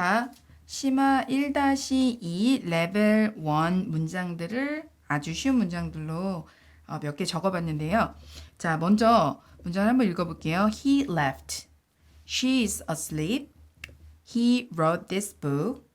자, 심화 1-2 레벨 1 문장들을 아주 쉬운 문장들로 몇 개 적어봤는데요. 자, 먼저 문장을 한번 읽어볼게요. He left. She is asleep. He wrote this book.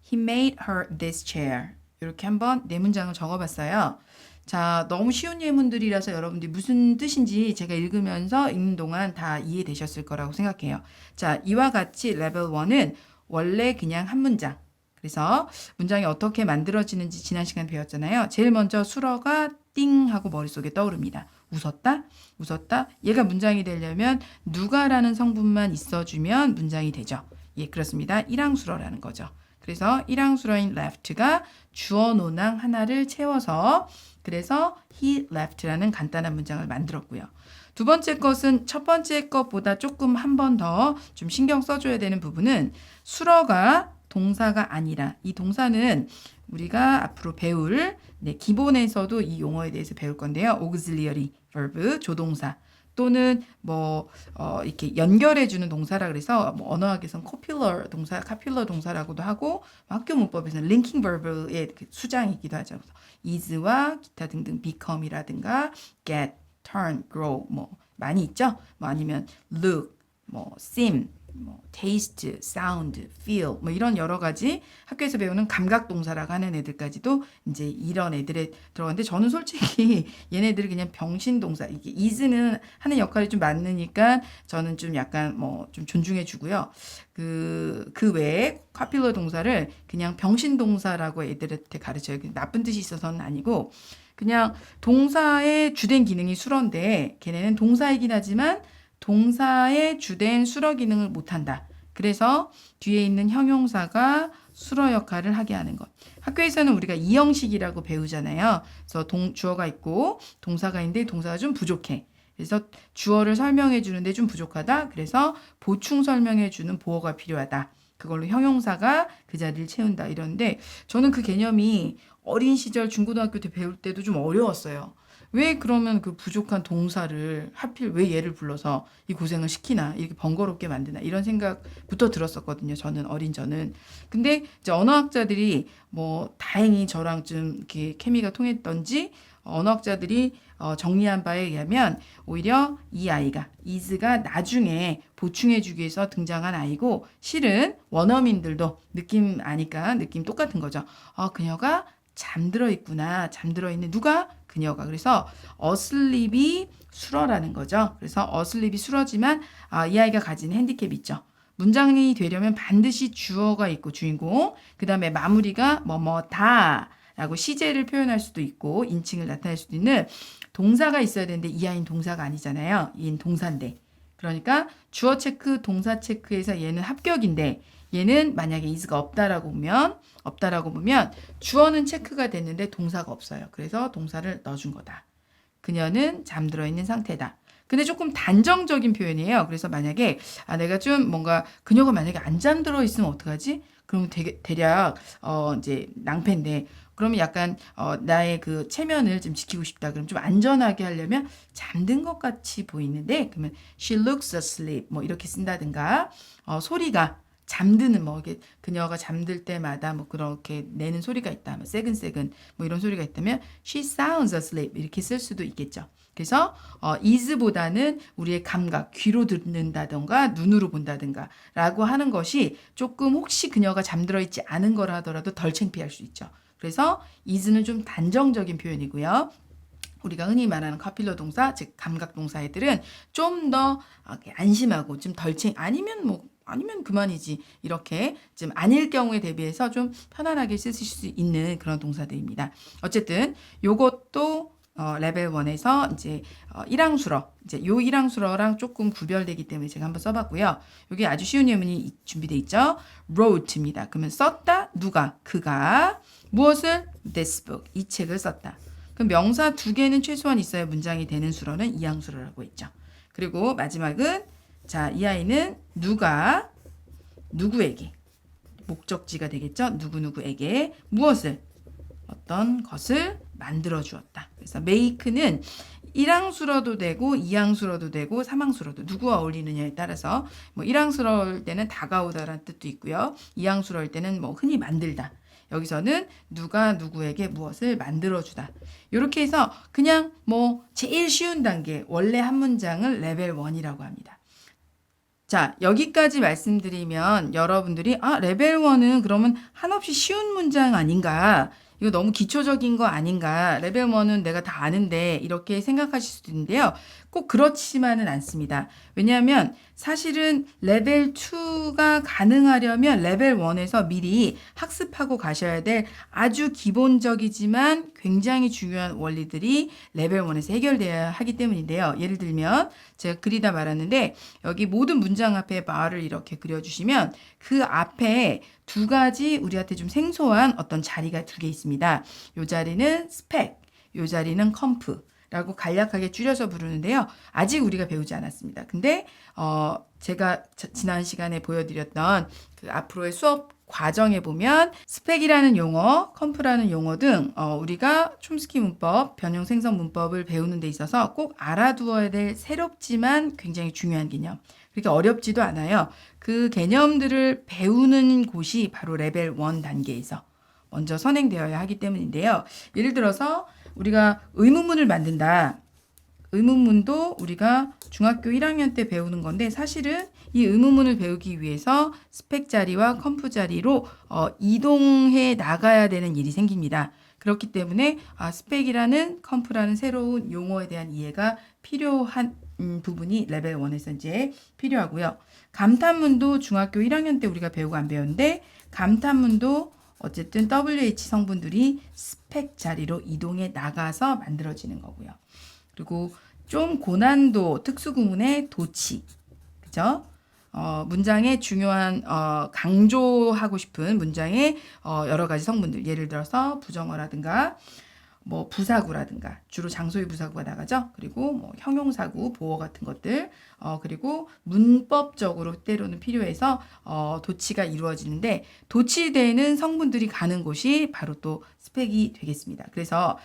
He made her this chair. 이렇게 한번 네 문장을 적어봤어요. 자, 너무 쉬운 예문들이라서 여러분들이 무슨 뜻인지 제가 읽으면서 읽는 동안 다 이해되셨을 거라고 생각해요. 자, 이와 같이 레벨 1은 원래 그냥 한 문장. 그래서 문장이 어떻게 만들어지는지 지난 시간에 배웠잖아요. 제일 먼저 수러가 띵 하고 머릿속에 떠오릅니다. 웃었다? 웃었다? 얘가 문장이 되려면 누가라는 성분만 있어주면 문장이 되죠. 예, 그렇습니다. 일항수러라는 거죠. 그래서 일항수러인 left가 주어 논항 하나를 채워서 그래서 he left라는 간단한 문장을 만들었고요. 두 번째 것은 첫 번째 것보다 조금 한 번 더 좀 신경 써줘야 되는 부분은 수러가 동사가 아니라 이 동사는 우리가 앞으로 배울 기본에서도 이 용어에 대해서 배울 건데요. auxiliary verb 조동사 또는 이렇게 연결해주는 동사라 그래서 언어학에서는 copular 동사라고도 하고 학교 문법에서는 linking verb의 수장이기도 하죠. 그래서 is와 기타 등등 become이라든가 get, turn, grow 많이 있죠. 아니면 look, seem, taste, sound, feel 이런 여러 가지 학교에서 배우는 감각 동사라고 하는 애들까지도 이제 이런 애들에 들어가는데 저는 솔직히 얘네들을 그냥 병신 동사 이게 is는 하는 역할이 좀 많으니까 저는 좀 약간 좀 존중해 주고요. 그 외에 카필러 동사를 그냥 병신 동사라고 애들한테 가르쳐요. 나쁜 뜻이 있어서는 아니고 그냥 동사의 주된 기능이 수러인데 걔네는 동사이긴 하지만 동사의 주된 수러 기능을 못한다. 그래서 뒤에 있는 형용사가 수러 역할을 하게 하는 것. 학교에서는 우리가 이형식이라고 배우잖아요. 그래서 주어가 있고 동사가 있는데 동사가 좀 부족해. 그래서 주어를 설명해 주는데 좀 부족하다. 그래서 보충 설명해 주는 보어가 필요하다. 그걸로 형용사가 그 자리를 채운다. 이런데 저는 그 개념이 어린 시절 중고등학교 때 배울 때도 좀 어려웠어요. 왜 그러면 그 부족한 동사를 하필 왜 얘를 불러서 이 고생을 시키나 이렇게 번거롭게 만드나 이런 생각부터 들었었거든요. 저는. 근데 이제 언어학자들이 다행히 저랑 좀 이렇게 케미가 통했던지 언어학자들이 정리한 바에 의하면 오히려 이 아이가 is가 나중에 보충해주기 위해서 등장한 아이고 실은 원어민들도 느낌 아니까 느낌 똑같은 거죠. 그녀가 잠들어 있구나. 잠들어 있는 누가? 그녀가. 그래서 asleep이 수러라는 거죠. 그래서 asleep이 수러지만 이 아이가 가진 핸디캡이 있죠. 문장이 되려면 반드시 주어가 있고 주인공 그 다음에 마무리가 뭐뭐다 라고 시제를 표현할 수도 있고 인칭을 나타낼 수도 있는 동사가 있어야 되는데 이 아이는 동사가 아니잖아요. 얘는 동사인데. 그러니까 주어 체크, 동사 체크에서 얘는 합격인데 얘는 만약에 is가 없다라고 보면 주어는 체크가 됐는데 동사가 없어요. 그래서 동사를 넣어준 거다. 그녀는 잠들어 있는 상태다. 근데 조금 단정적인 표현이에요. 그래서 만약에 내가 좀 뭔가 그녀가 만약에 안 잠들어 있으면 어떡하지? 그러면 대략 이제 낭패인데 그러면 약간 나의 그 체면을 좀 지키고 싶다. 그럼 좀 안전하게 하려면 잠든 것 같이 보이는데 그러면 she looks asleep 이렇게 쓴다든가 소리가 잠드는 이게 그녀가 잠들 때마다 그렇게 내는 소리가 있다. 새근새근 이런 소리가 있다면 she sounds asleep 이렇게 쓸 수도 있겠죠. 그래서 is보다는 우리의 감각, 귀로 듣는다던가 눈으로 본다든가 라고 하는 것이 조금 혹시 그녀가 잠들어 있지 않은 거라 하더라도 덜 창피할 수 있죠. 그래서 is는 좀 단정적인 표현이고요. 우리가 흔히 말하는 카필러 동사, 즉 감각 동사 애들은 좀 더 안심하고 좀 아니면 그만이지 이렇게 좀 아닐 경우에 대비해서 좀 편안하게 쓰실 수 있는 그런 동사들입니다. 어쨌든 요것도 레벨 1에서 이제 일항수러 이제 요 일항수러랑 조금 구별되기 때문에 제가 한번 써봤고요. 여기 아주 쉬운 예문이 준비되어 있죠. wrote입니다. 그러면 썼다 누가 그가 무엇을 this book 이 책을 썼다. 그럼 명사 두 개는 최소한 있어야 문장이 되는 수러는 이항수러라고 했죠. 그리고 마지막은 자, 이 아이는 누가 누구에게 목적지가 되겠죠. 누구누구에게 무엇을 어떤 것을 만들어 주었다. 그래서 make는 1항수로도 되고 2항수로도 되고 3항수로도 누구와 어울리느냐에 따라서 뭐 1항수로일 때는 다가오다라는 뜻도 있고요. 2항수로일 때는 뭐 흔히 만들다. 여기서는 누가 누구에게 무엇을 만들어주다. 이렇게 해서 그냥 뭐 제일 쉬운 단계 원래 한 문장을 레벨 1이라고 합니다. 자, 여기까지 말씀드리면 여러분들이 레벨 1은 그러면 한없이 쉬운 문장 아닌가? 이거 너무 기초적인 거 아닌가? 레벨 1은 내가 다 아는데 이렇게 생각하실 수도 있는데요. 꼭 그렇지만은 않습니다. 왜냐하면 사실은 레벨 2가 가능하려면 레벨 1에서 미리 학습하고 가셔야 될 아주 기본적이지만 굉장히 중요한 원리들이 레벨 1에서 해결돼야 하기 때문인데요. 예를 들면 제가 그리다 말았는데 여기 모든 문장 앞에 말을 이렇게 그려주시면 그 앞에 두 가지 우리한테 좀 생소한 어떤 자리가 두 개 있습니다. 이 자리는 스펙, 이 자리는 컴프. 라고 간략하게 줄여서 부르는데요. 아직 우리가 배우지 않았습니다. 근데 제가 지난 시간에 보여드렸던 그 앞으로의 수업 과정에 보면 스펙이라는 용어, 컴프라는 용어 등 우리가 촘스키 문법, 변형 생성 문법을 배우는 데 있어서 꼭 알아두어야 될 새롭지만 굉장히 중요한 개념. 그러니까 어렵지도 않아요. 그 개념들을 배우는 곳이 바로 레벨 1 단계에서 먼저 선행되어야 하기 때문인데요. 예를 들어서 우리가 의문문을 만든다. 의문문도 우리가 중학교 1학년 때 배우는 건데 사실은 이 의문문을 배우기 위해서 스펙 자리와 컴프 자리로 이동해 나가야 되는 일이 생깁니다. 그렇기 때문에 스펙이라는 컴프라는 새로운 용어에 대한 이해가 필요한 부분이 레벨 1에서 이제 필요하고요. 감탄문도 중학교 1학년 때 우리가 배우고 안 배웠는데 감탄문도 어쨌든 WH 성분들이 스펙 자리로 이동해 나가서 만들어지는 거고요. 그리고 좀 고난도 특수구문의 도치, 그죠? 문장의 중요한 강조하고 싶은 문장의 여러 가지 성분들, 예를 들어서 부정어라든가 뭐 부사구라든가 주로 장소의 부사구가 나가죠. 그리고 뭐 형용사구, 보어 같은 것들, 그리고 문법적으로 때로는 필요해서 도치가 이루어지는데 도치되는 성분들이 가는 곳이 바로 또 스펙이 되겠습니다. 그래서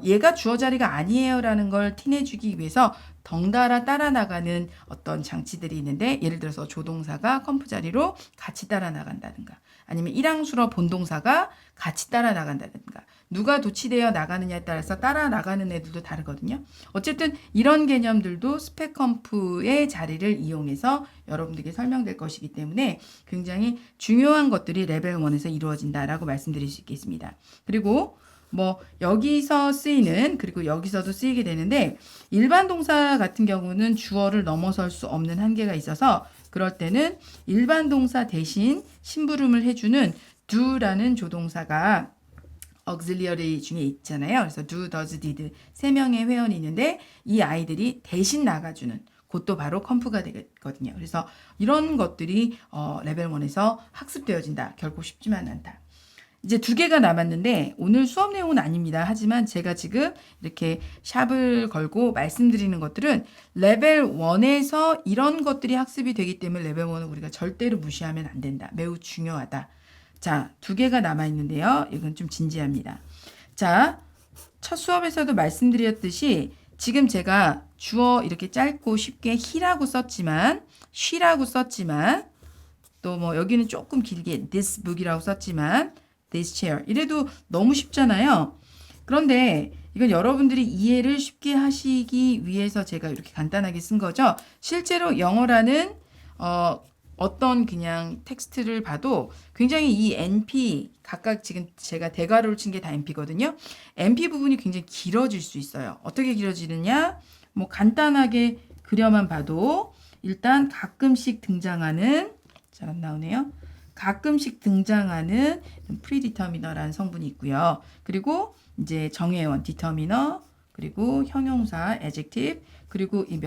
얘가 주어 자리가 아니에요라는 걸 티내주기 위해서 덩달아 따라 나가는 어떤 장치들이 있는데 예를 들어서 조동사가 컴프 자리로 같이 따라 나간다든가 아니면 일항수로 본동사가 같이 따라 나간다든가 누가 도치되어 나가느냐에 따라서 따라 나가는 애들도 다르거든요. 어쨌든 이런 개념들도 스펙 컴프의 자리를 이용해서 여러분들께 설명될 것이기 때문에 굉장히 중요한 것들이 레벨 1에서 이루어진다라고 말씀드릴 수 있겠습니다. 그리고 뭐 여기서 쓰이는 그리고 여기서도 쓰이게 되는데 일반 동사 같은 경우는 주어를 넘어설 수 없는 한계가 있어서 그럴 때는 일반 동사 대신 심부름을 해주는 do라는 조동사가 auxiliary 중에 있잖아요. 그래서 do, does, did 세 명의 회원이 있는데 이 아이들이 대신 나가주는 그것도 바로 컴프가 되거든요. 그래서 이런 것들이 레벨 1에서 학습되어진다. 결코 쉽지만 않다. 이제 두 개가 남았는데 오늘 수업 내용은 아닙니다. 하지만 제가 지금 이렇게 샵을 걸고 말씀드리는 것들은 레벨 1에서 이런 것들이 학습이 되기 때문에 레벨 1은 우리가 절대로 무시하면 안 된다. 매우 중요하다. 자, 두 개가 남아있는데요. 이건 좀 진지합니다. 자, 첫 수업에서도 말씀드렸듯이 지금 제가 주어 이렇게 짧고 쉽게 he라고 썼지만 she라고 썼지만 또 뭐 여기는 조금 길게 this book이라고 썼지만 this chair 이래도 너무 쉽잖아요. 그런데 이건 여러분들이 이해를 쉽게 하시기 위해서 제가 이렇게 간단하게 쓴 거죠. 실제로 영어라는 어떤 그냥 텍스트를 봐도 굉장히 이 NP 각각 지금 제가 대괄호를 친 게 다 NP거든요. NP 부분이 굉장히 길어질 수 있어요. 어떻게 길어지느냐? 뭐 간단하게 그려만 봐도 일단 가끔씩 등장하는 잘 안 나오네요. 가끔씩 등장하는 프리디터미너라는 성분이 있고요. 그리고 이제 정의원 디터미너 그리고 형용사 adjective 그리고 이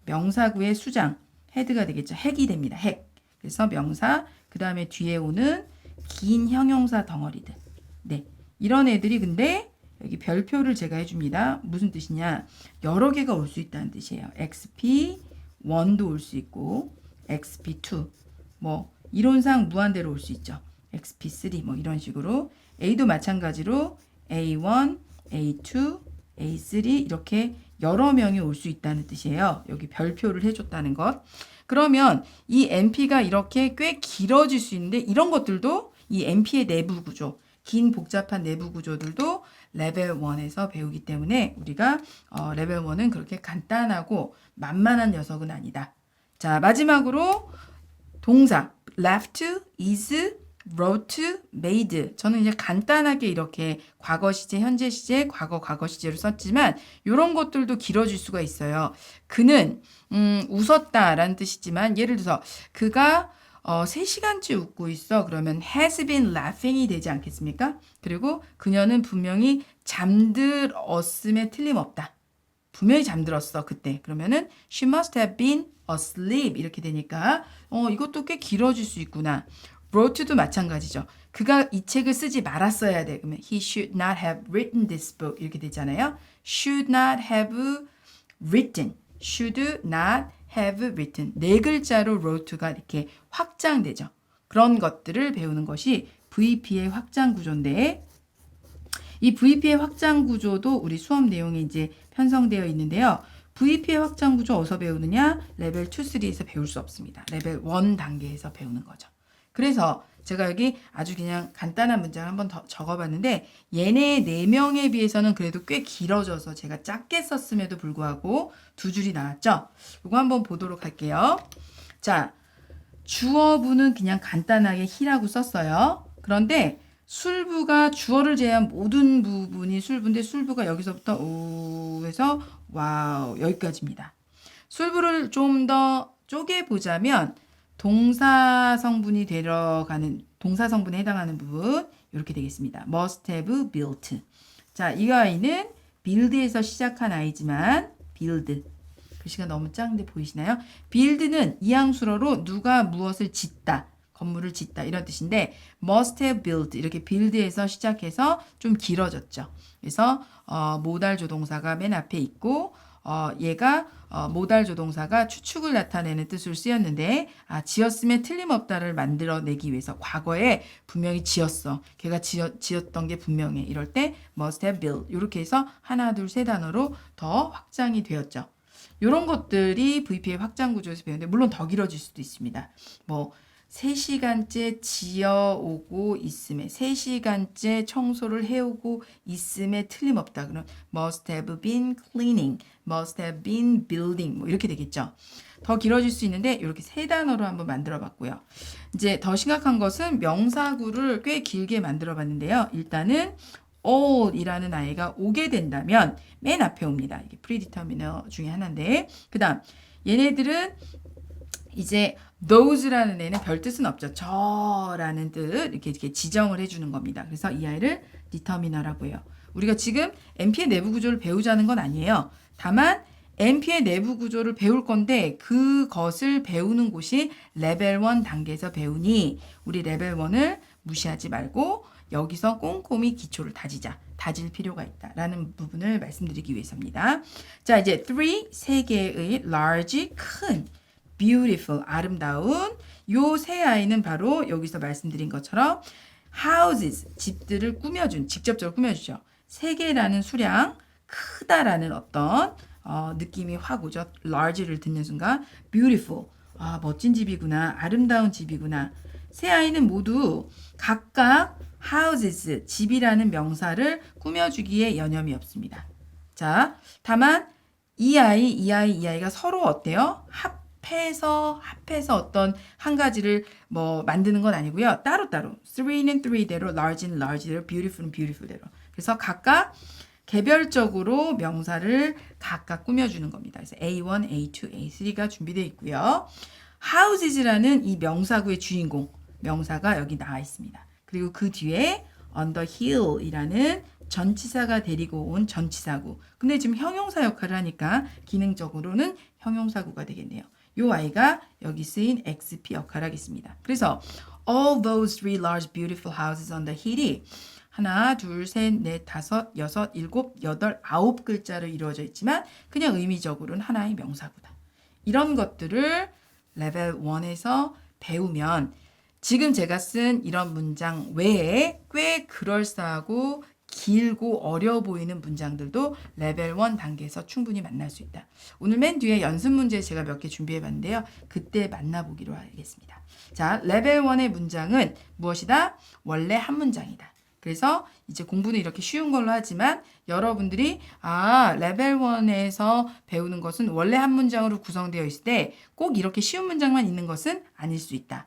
명사구의 수장 헤드가 되겠죠. 핵이 됩니다. 핵. 그래서 명사 그 다음에 뒤에 오는 긴 형용사 덩어리들. 네, 이런 애들이 근데 여기 별표를 제가 해줍니다. 무슨 뜻이냐? 여러 개가 올 수 있다는 뜻이에요. XP1도 올 수 있고 XP2 뭐 이론상 무한대로 올 수 있죠. XP3 뭐 이런 식으로 A도 마찬가지로 A1, A2, A3 이렇게 여러 명이 올 수 있다는 뜻이에요. 여기 별표를 해줬다는 것. 그러면 이 NP가 이렇게 꽤 길어질 수 있는데 이런 것들도 이 NP의 내부 구조, 긴 복잡한 내부 구조들도 레벨 1에서 배우기 때문에 우리가 레벨 1은 그렇게 간단하고 만만한 녀석은 아니다. 자, 마지막으로 동사 left, is, wrote, made. 저는 이제 간단하게 이렇게 과거 시제, 현재 시제, 과거 시제로 썼지만 이런 것들도 길어질 수가 있어요. 그는 웃었다라는 뜻이지만 예를 들어서 그가 3시간째 웃고 있어. 그러면 has been laughing이 되지 않겠습니까? 그리고 그녀는 분명히 잠들었음에 틀림없다. 분명히 잠들었어 그때. 그러면은 she must have been asleep 이렇게 되니까 이것도 꽤 길어질 수 있구나. wrote도 마찬가지죠. 그가 이 책을 쓰지 말았어야 돼. 그러면 he should not have written this book 이렇게 되잖아요. should not have written, should not have written. 네 글자로 wrote가 이렇게 확장되죠. 그런 것들을 배우는 것이 VP의 확장 구조인데 이 VP의 확장 구조도 우리 수업 내용에 이제 편성되어 있는데요. VP의 확장 구조 어디서 배우느냐? 레벨 2, 3에서 배울 수 없습니다. 레벨 1 단계에서 배우는 거죠. 그래서 제가 여기 아주 그냥 간단한 문장을 한번 더 적어봤는데 얘네 4명에 비해서는 그래도 꽤 길어져서 제가 작게 썼음에도 불구하고 2줄이 나왔죠. 이거 한번 보도록 할게요. 자, 주어부는 그냥 간단하게 he라고 썼어요. 그런데 술부가 주어를 제외한 모든 부분이 술부인데 술부가 여기서부터 오 해서 와우 여기까지입니다. 술부를 좀 더 쪼개보자면 동사 성분에 해당하는 부분 이렇게 되겠습니다. must have built. 자, 이 아이는 build에서 시작한 아이지만 build. 글씨가 너무 작은데 보이시나요? build는 이항수로로 누가 무엇을 짓다. 건물을 짓다 이런 뜻인데 must have built 이렇게 build에서 시작해서 좀 길어졌죠. 그래서 모달 조동사가 맨 앞에 있고 얘가 모달 조동사가 추측을 나타내는 뜻으로 쓰였는데 지었음에 틀림없다를 만들어내기 위해서 과거에 분명히 지었어. 걔가 지었던 게 분명해. 이럴 때 must have built 이렇게 해서 하나 둘 세 단어로 더 확장이 되었죠. 이런 것들이 VP의 확장 구조에서 배우는데 물론 더 길어질 수도 있습니다. 뭐 3시간째 지어오고 있음에 3시간째 청소를 해오고 있음에 틀림없다. 그럼 must have been cleaning, must have been building 뭐 이렇게 되겠죠. 더 길어질 수 있는데 이렇게 3단어로 한번 만들어 봤고요. 이제 더 심각한 것은 명사구를 꽤 길게 만들어 봤는데요. 일단은 all 이라는 아이가 오게 된다면 맨 앞에 옵니다. 이게 프리디터미너 중에 하나인데 그 다음 얘네들은 이제 those라는 애는 별 뜻은 없죠. 저라는 뜻 이렇게 지정을 해주는 겁니다. 그래서 이 아이를 determiner라고 해요. 우리가 지금 NP의 내부 구조를 배우자는 건 아니에요. 다만 NP의 내부 구조를 배울 건데 그것을 배우는 곳이 레벨 1 단계에서 배우니 우리 레벨 1을 무시하지 말고 여기서 꼼꼼히 기초를 다질 필요가 있다라는 부분을 말씀드리기 위해서입니다. 자, 이제 3 개의 large, 큰 beautiful, 아름다운 요 세 아이는 바로 여기서 말씀드린 것처럼 houses, 집들을 직접적으로 꾸며주죠. 3개라는 수량, 크다라는 어떤 느낌이 확 오죠. large를 듣는 순간 beautiful, 멋진 집이구나, 아름다운 집이구나. 세 아이는 모두 각각 houses, 집이라는 명사를 꾸며주기에 여념이 없습니다. 자, 다만 이 아이가 서로 어때요? 합해서 어떤 한 가지를 뭐 만드는 건 아니고요. 따로따로 3는 3대로, large는 large대로, beautiful은 beautiful대로. 그래서 각각 개별적으로 명사를 각각 꾸며주는 겁니다. 그래서 A1, A2, A3가 준비되어 있고요. houses라는 이 명사구의 주인공, 명사가 여기 나와 있습니다. 그리고 그 뒤에 on the hill이라는 전치사가 데리고 온 전치사구. 근데 지금 형용사 역할을 하니까 기능적으로는 형용사구가 되겠네요. 요 아이가 여기 쓰인 XP 역할을 하겠습니다. 그래서 all those three large beautiful houses on the hill이 하나, 둘, 셋, 넷, 다섯, 여섯, 일곱, 여덟, 9글자로 이루어져 있지만 그냥 의미적으로는 하나의 명사구다. 이런 것들을 레벨 1에서 배우면 지금 제가 쓴 이런 문장 외에 꽤 그럴싸하고 길고 어려 보이는 문장들도 레벨 1 단계에서 충분히 만날 수 있다. 오늘 맨 뒤에 연습 문제 제가 몇 개 준비해 봤는데요. 그때 만나보기로 하겠습니다. 자, 레벨 1의 문장은 무엇이다? 원래 한 문장이다. 그래서 이제 공부는 이렇게 쉬운 걸로 하지만 여러분들이 레벨 1에서 배우는 것은 원래 한 문장으로 구성되어 있을 때 꼭 이렇게 쉬운 문장만 있는 것은 아닐 수 있다.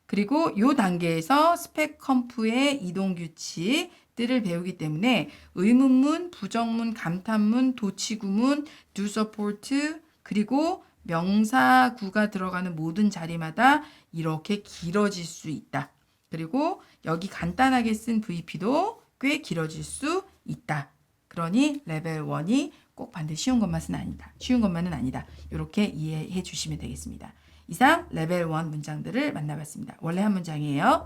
그리고 이 단계에서 스펙 컴프의 이동 규칙들을 배우기 때문에 의문문, 부정문, 감탄문, 도치구문, do support 그리고 명사구가 들어가는 모든 자리마다 이렇게 길어질 수 있다. 그리고 여기 간단하게 쓴 VP도 꽤 길어질 수 있다. 그러니 레벨 1이 꼭 반드시 쉬운 것만은 아니다. 쉬운 것만은 아니다. 이렇게 이해해 주시면 되겠습니다. 이상 레벨 1 문장들을 만나봤습니다. 원래 한 문장이에요.